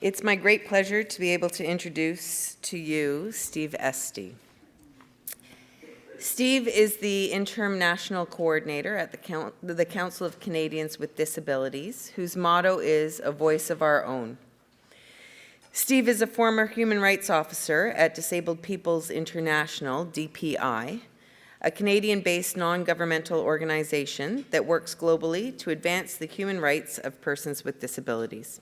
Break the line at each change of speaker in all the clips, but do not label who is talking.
It's my great pleasure to be able to introduce to you Steve Estey. Steve is the interim national coordinator at the Council of Canadians with Disabilities, whose motto is "A Voice of Our Own." Steve is a former human rights officer at Disabled Peoples International, DPI, a Canadian-based non-governmental organization that works globally to advance the human rights of persons with disabilities.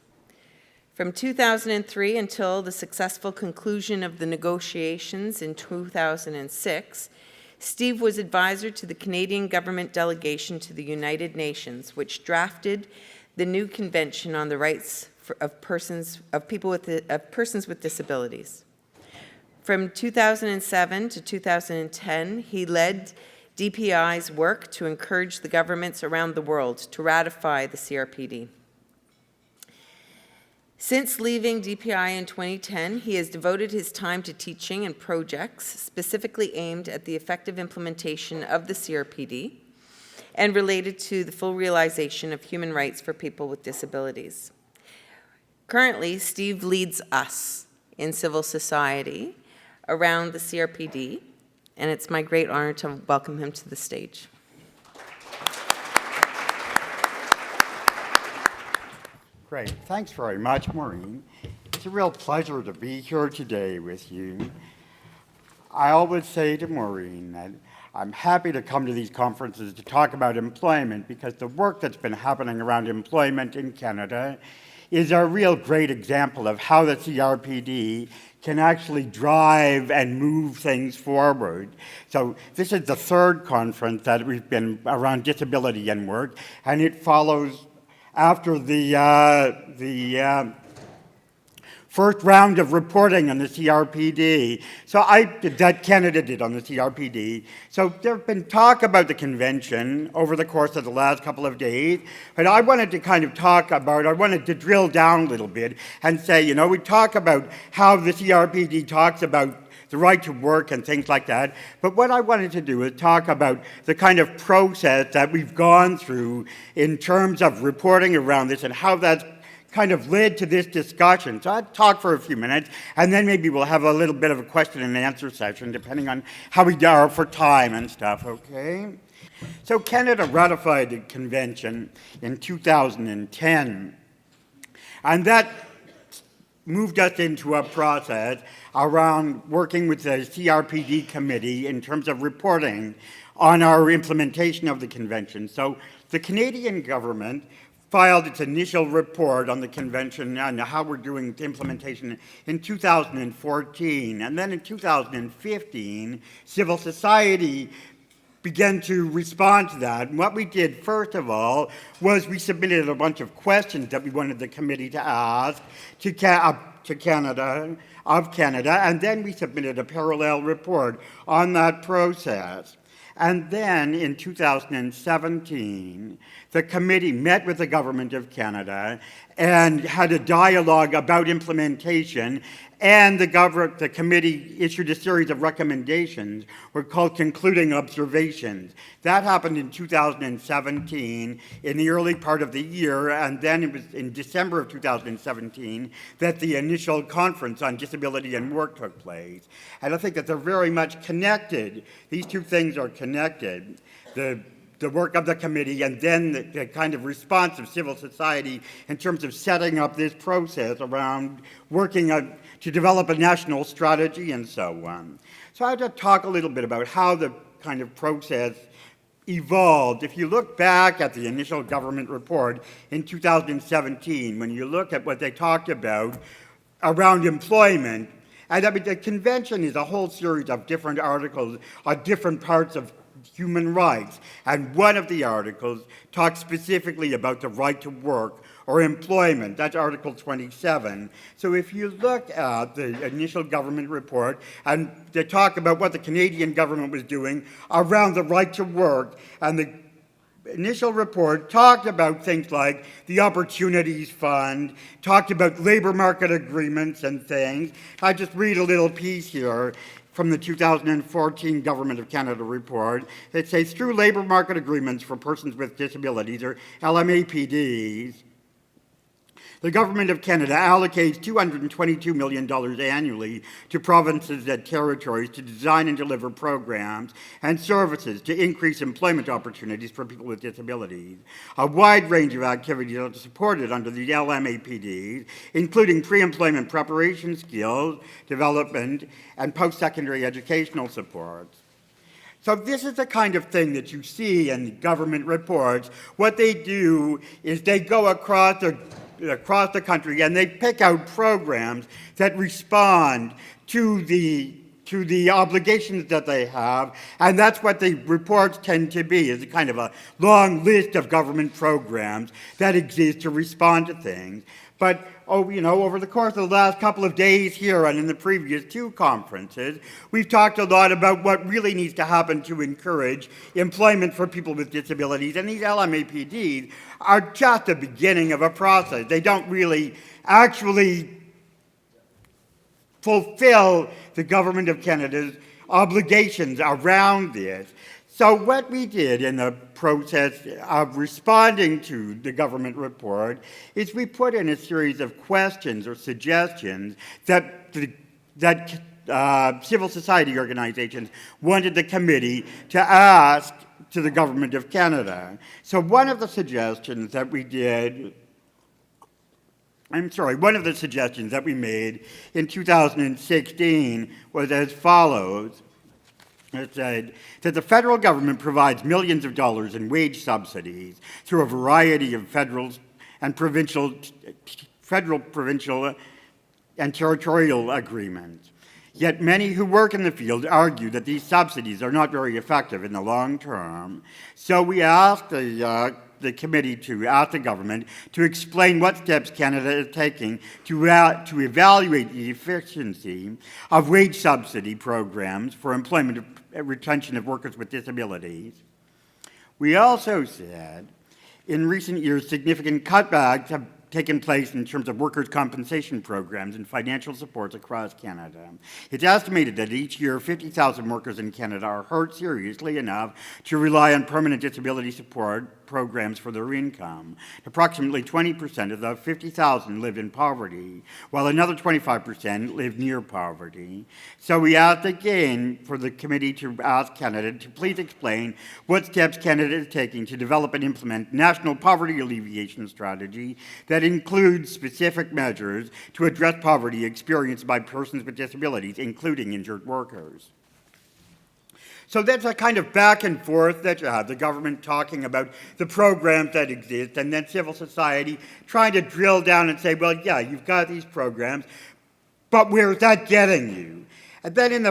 From 2003 until the successful conclusion of the negotiations in 2006, Steve was advisor to the Canadian government delegation to the United Nations, which drafted the new Convention on the Rights of Persons with Disabilities. From 2007 to 2010, he led DPI's work to encourage the governments around the world to ratify the CRPD. Since leaving DPI in 2010, he has devoted his time to teaching and projects specifically aimed at the effective implementation of the CRPD and related to the full realization of human rights for people with disabilities. Currently, Steve leads us in civil society around the CRPD, and it's my great honor to welcome him to the stage.
Great. Thanks very much, Maureen. It's a real pleasure to be here today with you. I always say to Maureen that I'm happy to come to these conferences to talk about employment because the work that's been happening around employment in Canada is a real great example of how the CRPD can actually drive and move things forward. So this is the third conference that we've been around disability and work, and it follows after the first round of reporting on the CRPD. That Canada did on the CRPD. So there have been talk about the convention over the course of the last couple of days, but I wanted to I wanted to drill down a little bit and say, we talk about how the CRPD talks about the right to work and things like that. But what I wanted to do is talk about the kind of process that we've gone through in terms of reporting around this and how that's kind of led to this discussion. So I'll talk for a few minutes, and then maybe we'll have a little bit of a question and answer session, depending on how we are for time and stuff, okay? So Canada ratified the convention in 2010, and that moved us into a process around working with the CRPD committee in terms of reporting on our implementation of the convention. So the Canadian government filed its initial report on the convention and how we're doing the implementation in 2014. And then in 2015, civil society began to respond to that. And what we did, first of all, was we submitted a bunch of questions that we wanted the committee to ask to Canada, and then we submitted a parallel report on that process. And then in 2017, the committee met with the Government of Canada and had a dialogue about implementation, and the committee issued a series of recommendations, were called concluding observations. That happened in 2017, in the early part of the year, and then it was in December of 2017 that the initial conference on disability and work took place. And I think that they're very much connected. These two things are connected. The work of the committee and then the kind of response of civil society in terms of setting up this process around working to develop a national strategy and so on. So I had to talk a little bit about how the kind of process evolved. If you look back at the initial government report in 2017, when you look at what they talked about around employment, and I mean, the convention is a whole series of different articles on different parts of human rights. And one of the articles talks specifically about the right to work or employment. That's Article 27. So if you look at the initial government report, and they talk about what the Canadian government was doing around the right to work, and the initial report talked about things like the Opportunities Fund, talked about labor market agreements and things. I just read a little piece here from the 2014 Government of Canada report. It says, through labor market agreements for persons with disabilities, or LMAPDs, The Government of Canada allocates $222 million annually to provinces and territories to design and deliver programs and services to increase employment opportunities for people with disabilities. A wide range of activities are supported under the LMAPDs, including pre-employment preparation, skills development, and post-secondary educational supports. So this is the kind of thing that you see in government reports. What they do is they go across the country and they pick out programs that respond to the obligations that they have, and that's what the reports tend to be, is a kind of a long list of government programs that exist to respond to things. But, over the course of the last couple of days here and in the previous two conferences, we've talked a lot about what really needs to happen to encourage employment for people with disabilities, and these LMAPDs are just the beginning of a process. They don't really actually fulfill the Government of Canada's obligations around this. So what we did in the process of responding to the government report is we put in a series of questions or suggestions that civil society organizations wanted the committee to ask to the Government of Canada. So one of the suggestions that we made in 2016 was as follows. It said that the federal government provides millions of dollars in wage subsidies through a variety of federal, provincial, and territorial agreements. Yet many who work in the field argue that these subsidies are not very effective in the long term. So we asked the committee to ask the government to explain what steps Canada is taking to evaluate the efficiency of wage subsidy programs for employment and retention of workers with disabilities. We also said, in recent years, significant cutbacks have taken place in terms of workers' compensation programs and financial supports across Canada. It's estimated that each year 50,000 workers in Canada are hurt seriously enough to rely on permanent disability support programs for their income. Approximately 20% of the 50,000 live in poverty, while another 25% live near poverty. So we asked again for the committee to ask Canada to please explain what steps Canada is taking to develop and implement national poverty alleviation strategy that includes specific measures to address poverty experienced by persons with disabilities, including injured workers. So that's a kind of back and forth that you have, the government talking about the programs that exist, and then civil society trying to drill down and say, well, yeah, you've got these programs, but where's that getting you? And then in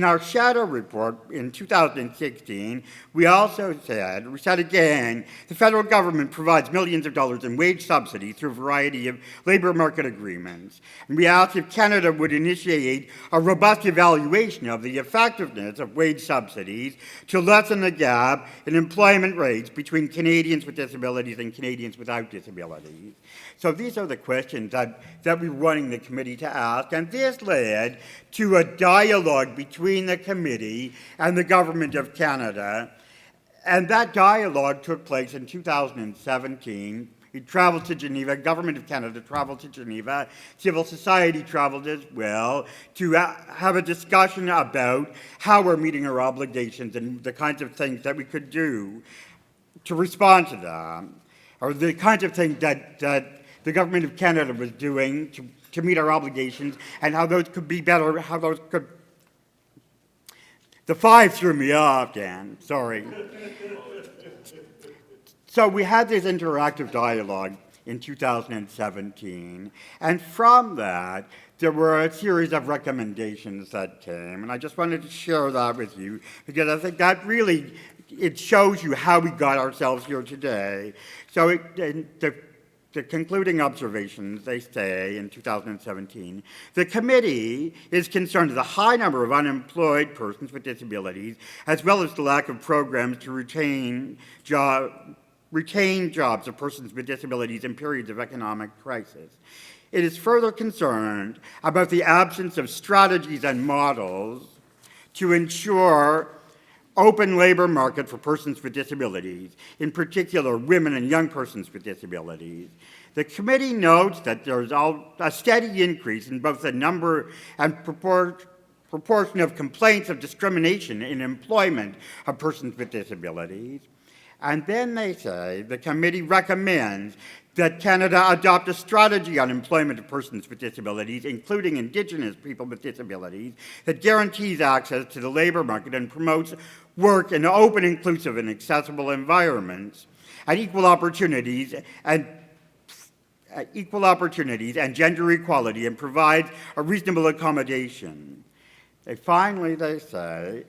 our shadow report in 2016, we said again, the federal government provides millions of dollars in wage subsidies through a variety of labor market agreements. And we asked if Canada would initiate a robust evaluation of the effectiveness of wage subsidies to lessen the gap in employment rates between Canadians with disabilities and Canadians without disabilities. So these are the questions that we were wanting the committee to ask, and this led to a dialogue between the committee and the Government of Canada. And that dialogue took place in 2017. We traveled to Geneva, Government of Canada traveled to Geneva, civil society traveled as well, to have a discussion about how we're meeting our obligations and the kinds of things that we could do to respond to them, or the kinds of things that the Government of Canada was doing to meet our obligations, and how those could be better, how those could... The five threw me off, Dan, sorry. So we had this interactive dialogue in 2017, and from that, there were a series of recommendations that came, and I just wanted to share that with you, because I think that really, it shows you how we got ourselves here today. So the concluding observations, they say in 2017, the committee is concerned with the high number of unemployed persons with disabilities, as well as the lack of programs to retain jobs of persons with disabilities in periods of economic crisis. It is further concerned about the absence of strategies and models to ensure open labor market for persons with disabilities, in particular women and young persons with disabilities. The committee notes that there's a steady increase in both the number and proportion of complaints of discrimination in employment of persons with disabilities. And then they say the committee recommends that Canada adopt a strategy on employment of persons with disabilities, including Indigenous people with disabilities, that guarantees access to the labor market and promotes work in open, inclusive, and accessible environments, and equal opportunities and gender equality, and provides a reasonable accommodation. Finally, they say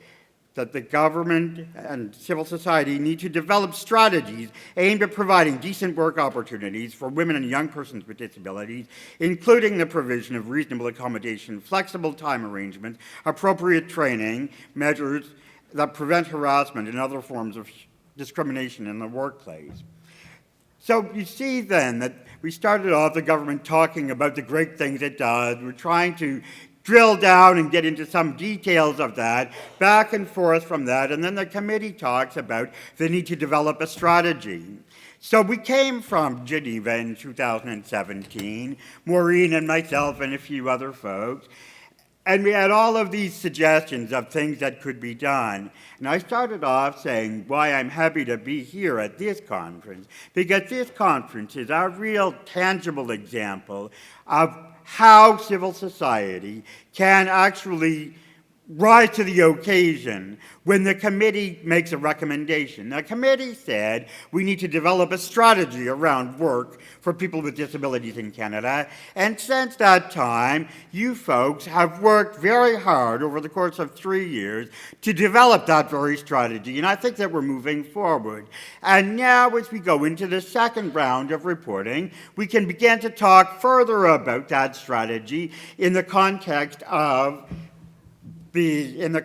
that the government and civil society need to develop strategies aimed at providing decent work opportunities for women and young persons with disabilities, including the provision of reasonable accommodation, flexible time arrangements, appropriate training, measures that prevent harassment and other forms of discrimination in the workplace. So you see then that we started off the government talking about the great things it does. We're trying to drill down and get into some details of that, back and forth from that, and then the committee talks about the need to develop a strategy. So we came from Geneva in 2017, Maureen and myself and a few other folks, and we had all of these suggestions of things that could be done. And I started off saying why I'm happy to be here at this conference, because this conference is a real tangible example of how civil society can actually rise to the occasion when the committee makes a recommendation. The committee said we need to develop a strategy around work for people with disabilities in Canada, and since that time, you folks have worked very hard over the course of 3 years to develop that very strategy, and I think that we're moving forward. And now, as we go into the second round of reporting, we can begin to talk further about that strategy in the context of the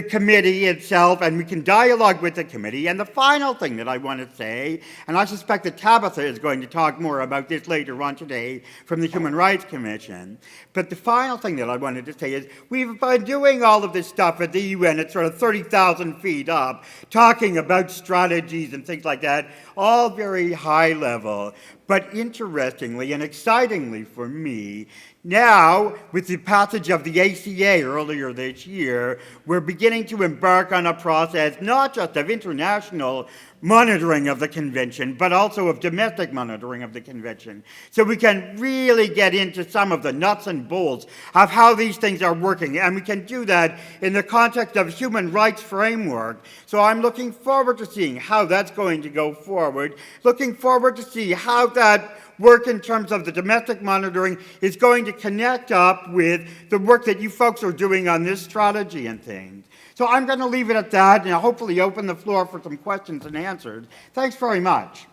committee itself, and we can dialogue with the committee. And the final thing that I want to say, and I suspect that Tabitha is going to talk more about this later on today from the Human Rights Commission, but the final thing that I wanted to say is we've been doing all of this stuff at the UN at sort of 30,000 feet up, talking about strategies and things like that, all very high level. But interestingly and excitingly for me, now, with the passage of the ACA earlier this year, we're beginning to embark on a process not just of international monitoring of the convention, but also of domestic monitoring of the convention. So we can really get into some of the nuts and bolts of how these things are working, and we can do that in the context of human rights framework. So I'm looking forward to seeing how that's going to go forward, looking forward to see how that work in terms of the domestic monitoring is going to connect up with the work that you folks are doing on this strategy and things. So I'm going to leave it at that and hopefully open the floor for some questions and answers. Thanks very much.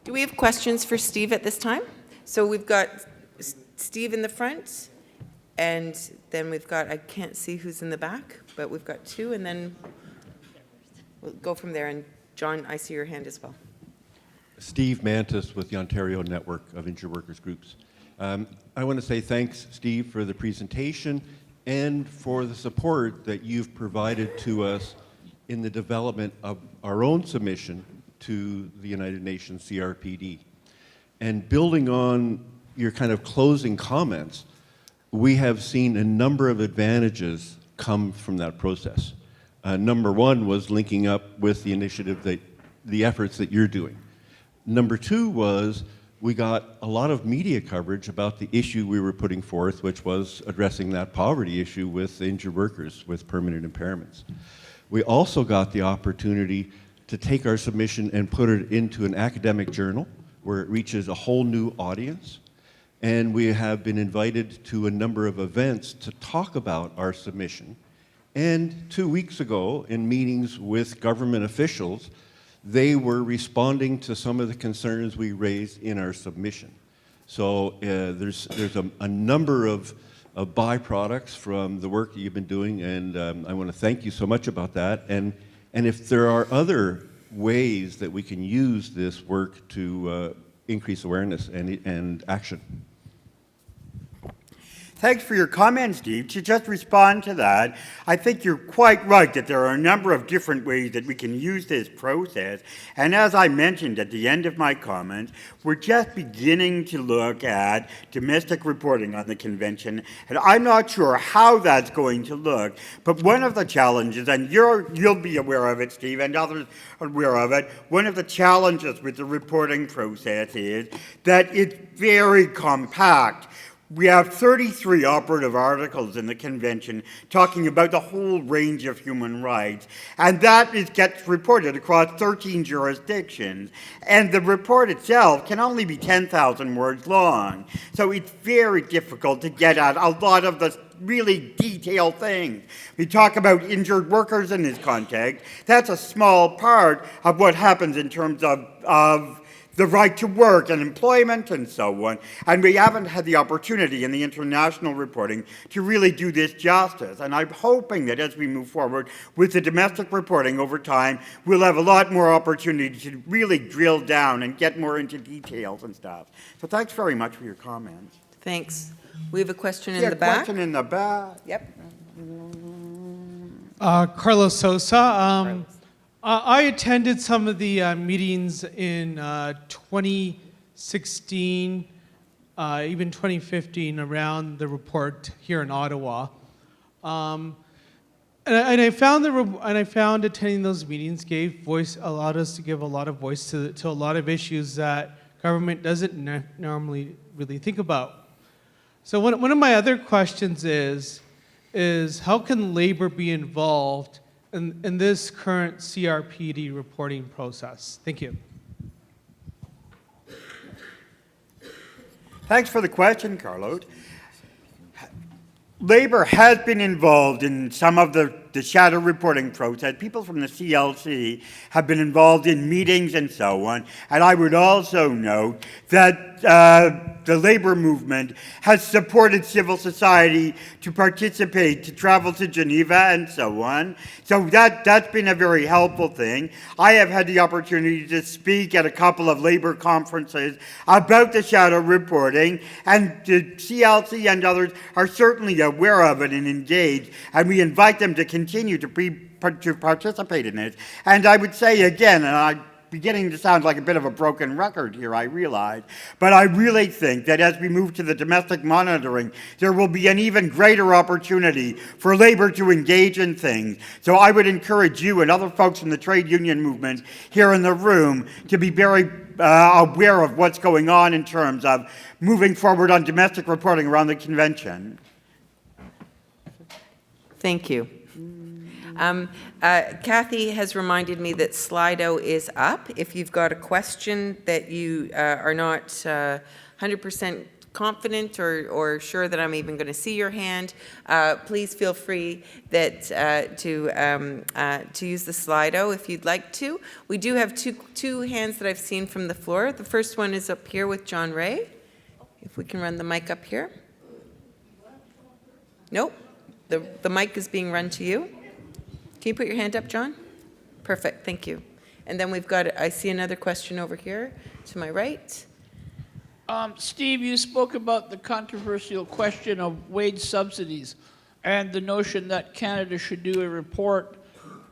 Do we have questions for Steve at this time? So we've got Steve in the front, and then we've got, I can't see who's in the back, but we've got two, and then we'll go from there. And John, I see your hand as well.
Steve Mantis with the Ontario Network of Injured Workers Groups. I want to say thanks, Steve, for the presentation and for the support that you've provided to us in the development of our own submission to the United Nations CRPD. And building on your kind of closing comments, we have seen a number of advantages come from that process. Number one was linking up with the initiative the efforts that you're doing. Number two was we got a lot of media coverage about the issue we were putting forth, which was addressing that poverty issue with injured workers with permanent impairments. We also got the opportunity to take our submission and put it into an academic journal where it reaches a whole new audience. And we have been invited to a number of events to talk about our submission. And 2 weeks ago, in meetings with government officials, they were responding to some of the concerns we raised in our submission. So there's a number of byproducts from the work that you've been doing, and I want to thank you so much about that. And if there are other ways that we can use this work to increase awareness and action.
Thanks for your comment, Steve. To just respond to that, I think you're quite right that there are a number of different ways that we can use this process. And as I mentioned at the end of my comments, we're just beginning to look at domestic reporting on the convention. And I'm not sure how that's going to look. But one of the challenges, and you'll be aware of it, Steve, and others are aware of it, one of the challenges with the reporting process is that it's very compact. We have 33 operative articles in the convention talking about the whole range of human rights, and that gets reported across 13 jurisdictions. And the report itself can only be 10,000 words long. So it's very difficult to get at a lot of the really detailed things. We talk about injured workers in this context. That's a small part of what happens in terms of the right to work and employment and so on. And we haven't had the opportunity in the international reporting to really do this justice. And I'm hoping that as we move forward with the domestic reporting over time, we'll have a lot more opportunity to really drill down and get more into details and stuff. So thanks very much for your comments.
Thanks. We have a question in the back.
Question in the back.
Yep.
Carlos Sosa. I attended some of the meetings in 2016, even 2015, around the report here in Ottawa, and I found attending those meetings allowed us to give a lot of voice to a lot of issues that government doesn't normally really think about. So one of my other questions is how can labor be involved in this current CRPD reporting process? Thank you.
Thanks for the question, Carlos. Labor has been involved in some of the shadow reporting process. People from the CLC have been involved in meetings and so on. And I would also note that the labor movement has supported civil society to participate, to travel to Geneva and so on. So that's been a very helpful thing. I have had the opportunity to speak at a couple of labor conferences about the shadow reporting, and the CLC and others are certainly aware of it and engaged, and we invite them to continue to participate in it. And I would say again, and I'm beginning to sound like a bit of a broken record here, I realize, but I really think that as we move to the domestic monitoring, there will be an even greater opportunity for labor to engage in things. So I would encourage you and other folks in the trade union movement here in the room to be very aware of what's going on in terms of moving forward on domestic reporting around the convention.
Thank you. Kathy has reminded me that Slido is up. If you've got a question that you are not 100% confident or sure that I'm even going to see your hand, please feel free that to use the Slido if you'd like to. We do have two hands that I've seen from the floor. The first one is up here with John Ray. If we can run the mic up here. Nope. The mic is being run to you. Can you put your hand up, John? Perfect, thank you. And then we've got, I see another question over here to my right.
Steve, you spoke about the controversial question of wage subsidies and the notion that Canada should do a report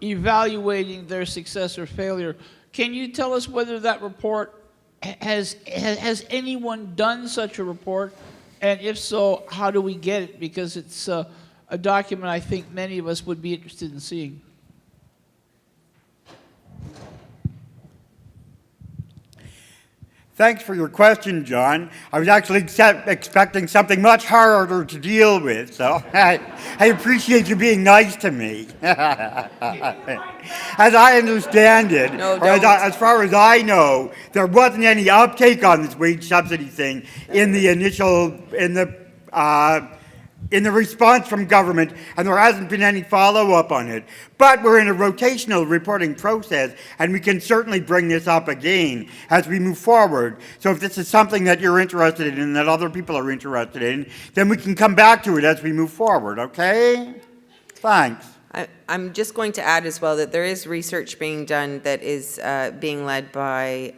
evaluating their success or failure. Can you tell us whether that report, has anyone done such a report? And if so, how do we get it? Because it's a document I think many of us would be interested in seeing.
Thanks for your question, John. I was actually expecting something much harder to deal with, so I appreciate you being nice to me. As I understand it, as far as I know, there wasn't any uptake on this wage subsidy thing in the response from government, and there hasn't been any follow-up on it. But we're in a rotational reporting process, and we can certainly bring this up again as we move forward. So if this is something that you're interested in and that other people are interested in, then we can come back to it as we move forward, okay? Thanks.
I'm just going to add as well that there is research being done that is being led by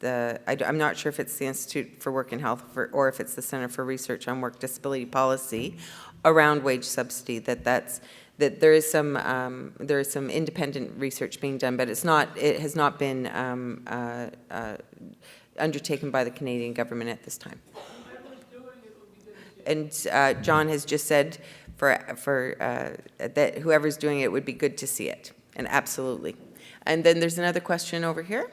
I'm not sure if it's the Institute for Work and Health or if it's the Center for Research on Work Disability Policy around wage subsidy, that there is some independent research being done, but it has not been undertaken by the Canadian government at this time. And John has just said that whoever's doing it would be good to see it, and absolutely. And then there's another question over here.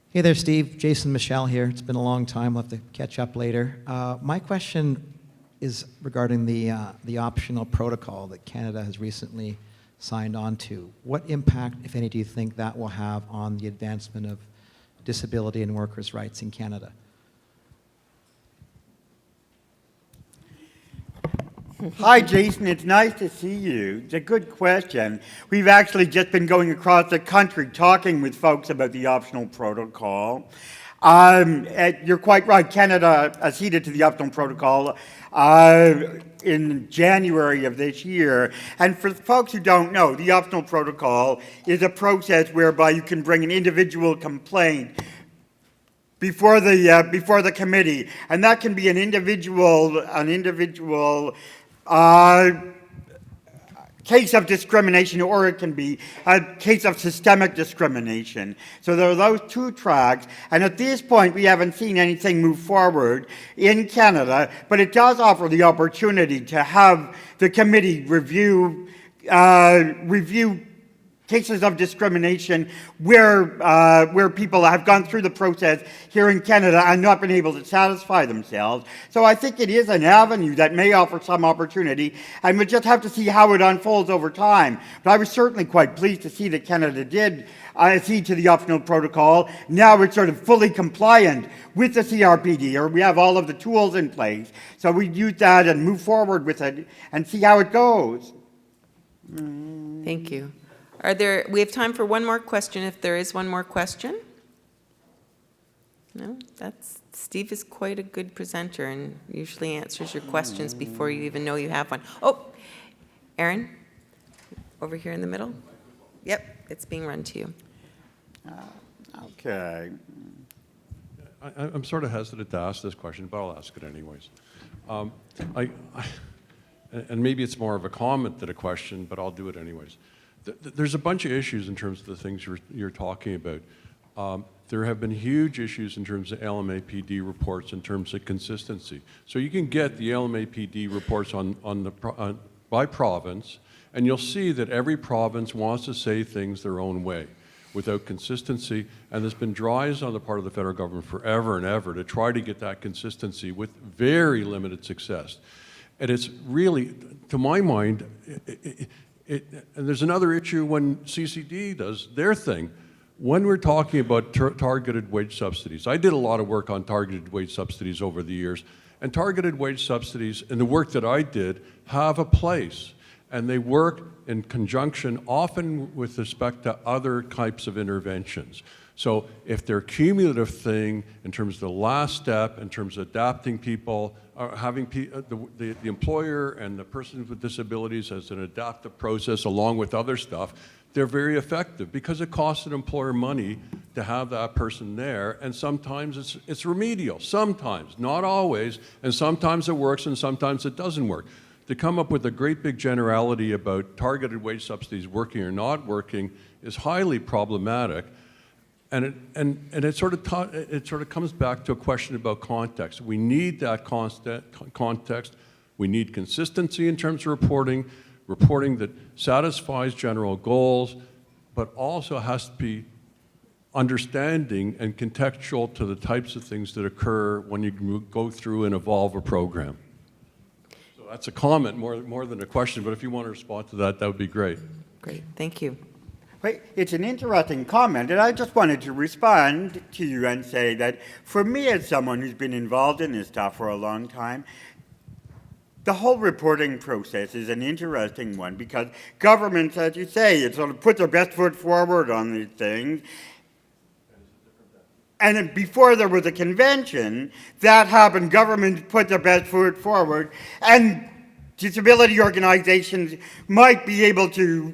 Hey there, Steve. Jason Michelle here. It's been a long time. We'll have to catch up later. My question is regarding the optional protocol that Canada has recently signed on to. What impact, if any, do you think that will have on the advancement of disability and workers' rights in Canada?
Hi, Jason. It's nice to see you. It's a good question. We've actually just been going across the country talking with folks about the optional protocol. You're quite right. Canada acceded to the optional protocol in January of this year. And for folks who don't know, the optional protocol is a process whereby you can bring an individual complaint before the committee, and that can be an individual case of discrimination, or it can be a case of systemic discrimination. So there are those two tracks, and at this point we haven't seen anything move forward in Canada, but it does offer the opportunity to have the committee review cases of discrimination where people have gone through the process here in Canada and not been able to satisfy themselves. So I think it is an avenue that may offer some opportunity, and we'll just have to see how it unfolds over time. But I was certainly quite pleased to see that Canada did accede to the optional protocol. Now it's sort of fully compliant with the CRPD, or we have all of the tools in place. So we use that and move forward with it and see how it goes.
Thank you. We have time for one more question, if there is one more question? No? Steve is quite a good presenter and usually answers your questions before you even know you have one. Oh, Aaron, over here in the middle. Yep, it's being run to you.
Okay.
I'm sort of hesitant to ask this question, but I'll ask it anyways. And maybe it's more of a comment than a question, but I'll do it anyways. There's a bunch of issues in terms of the things you're talking about. There have been huge issues in terms of LMAPD reports in terms of consistency. So you can get the LMAPD reports by province, and you'll see that every province wants to say things their own way without consistency, and there's been drives on the part of the federal government forever and ever to try to get that consistency with very limited success. And it's really, to my mind, and there's another issue when CCD does their thing. When we're talking about targeted wage subsidies, I did a lot of work on targeted wage subsidies over the years, and targeted wage subsidies, and the work that I did, have a place, and they work in conjunction, often with respect to other types of interventions. So if they're a cumulative thing in terms of the last step, in terms of adapting people, having the employer and the person with disabilities as an adaptive process along with other stuff, they're very effective because it costs an employer money to have that person there, and sometimes it's remedial, sometimes, not always, and sometimes it works and sometimes it doesn't work. To come up with a great big generality about targeted wage subsidies working or not working is highly problematic. And it sort of comes back to a question about context. We need that context. We need consistency in terms of reporting that satisfies general goals, but also has to be understanding and contextual to the types of things that occur when you go through and evolve a program. So that's a comment more than a question, but if you want to respond to that, that would be great.
Great, thank you.
It's an interesting comment, and I just wanted to respond to you and say that for me, as someone who's been involved in this stuff for a long time, the whole reporting process is an interesting one because governments, as you say, sort of put their best foot forward on these things. And then before there was a convention, that happened, governments put their best foot forward, and disability organizations might be able to,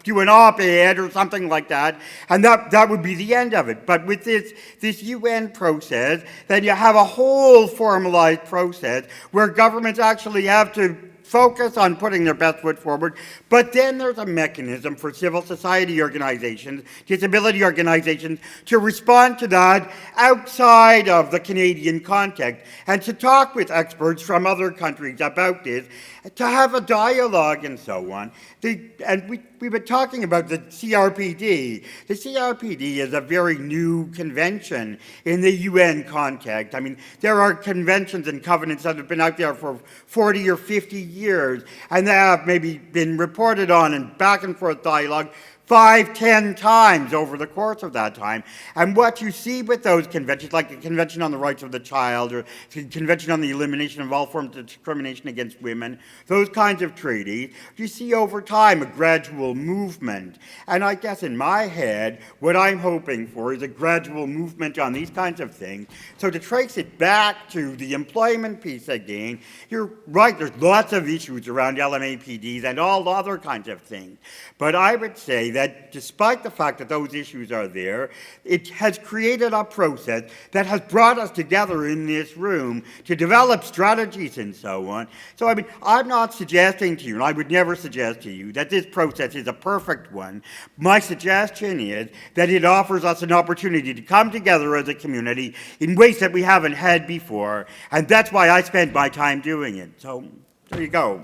do an op-ed or something like that, and that would be the end of it. But with this UN process, then you have a whole formalized process where governments actually have to focus on putting their best foot forward, but then there's a mechanism for civil society organizations, disability organizations, to respond to that outside of the Canadian context, and to talk with experts from other countries about this, to have a dialogue and so on. We've been talking about the CRPD. The CRPD is a very new convention in the UN context. I mean, there are conventions and covenants that have been out there for 40 or 50 years, and they have maybe been reported on and back and forth dialogue 5, 10 times over the course of that time. And what you see with those conventions, like the Convention on the Rights of the Child or the Convention on the Elimination of All Forms of Discrimination Against Women, those kinds of treaties, you see over time a gradual movement. And I guess in my head, what I'm hoping for is a gradual movement on these kinds of things. So to trace it back to the employment piece again, you're right, there's lots of issues around LMAPDs and all other kinds of things. But I would say that despite the fact that those issues are there, it has created a process that has brought us together in this room to develop strategies and so on. So, I mean, I'm not suggesting to you, and I would never suggest to you, that this process is a perfect one. My suggestion is that it offers us an opportunity to come together as a community in ways that we haven't had before, and that's why I spend my time doing it. So, there you go.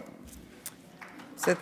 So